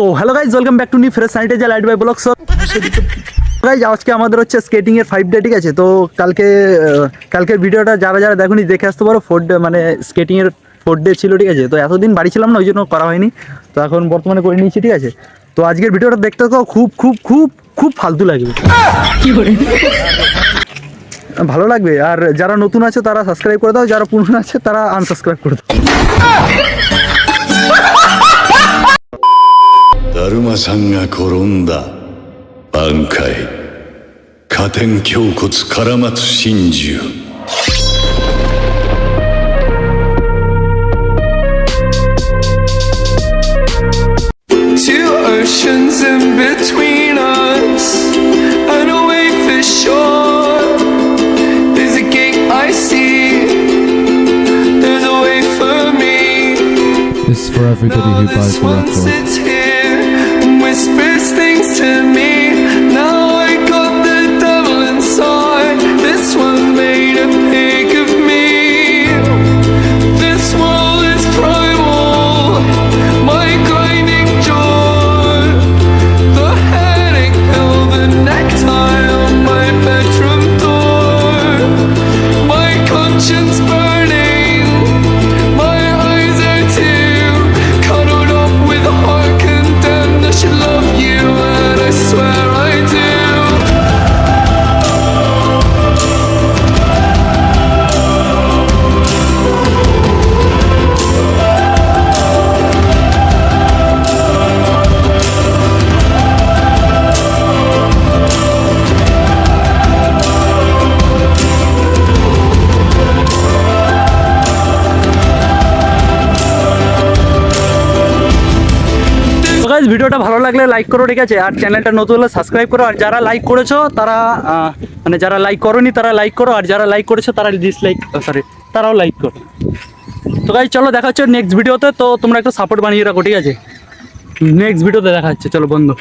তো hello guys, welcome back to new fresh sanitizer light by blog. So guys, আজকে আমাদের হচ্ছে skating এর 5 ডে, ঠিক আছে? তো কালকের ভিডিওটা যারা যারা দেখুনি দেখে আসতে পারো। 4 ডে মানে স্কেটিং এর 4 ডে ছিল, ঠিক আছে? তো এতদিন বাড়ি ছিলাম না, ওই জন্য করা হয়নি। তো এখন বর্তমানে করে নিয়েছি, ঠিক আছে? তো আজকের ভিডিওটা দেখতে তো খুব খুব খুব খুব ফালতু লাগবে, ভালো লাগবে। আর যারা নতুন আছে তারা সাবস্ক্রাইব করে দাও, যারা পুরনো আছে তারা আনসাবস্ক্রাইব করে দাও। だるまさんが転んだ挽回加点胸骨絡まつ真珠 Two oceans in between us and away for shore. There's a gate I see, there's a way for me. This is for everybody who Now buys this the one record. sits here and whispers things to me. Now I got the devil inside. This one made a pig of me. This world is primal, my grinding jaw, the headache pill, the necktie on my bedroom door, my conscience burning, my eyes are too cuddled up with a heart condemned. I should love you and I swear I do. তো guys, ভিডিওটা ভালো লাগলে like করো, ঠিক আছে? আর চ্যানেলটা নতুন হলে সাবস্ক্রাইব করো। আর যারা লাইক করেছো তারা মানে যারা লাইক করোনি তারা লাইক করো, আর যারা লাইক করেছো তারা ডিসলাইক তারাও লাইক করো। তো গাইজ, চলো দেখা হচ্ছে নেক্সট ভিডিওতে। তো তোমরা একটু সাপোর্ট বানিয়ে রাখো, ঠিক আছে? নেক্সট ভিডিওতে দেখা হচ্ছে, চলো বন্ধু।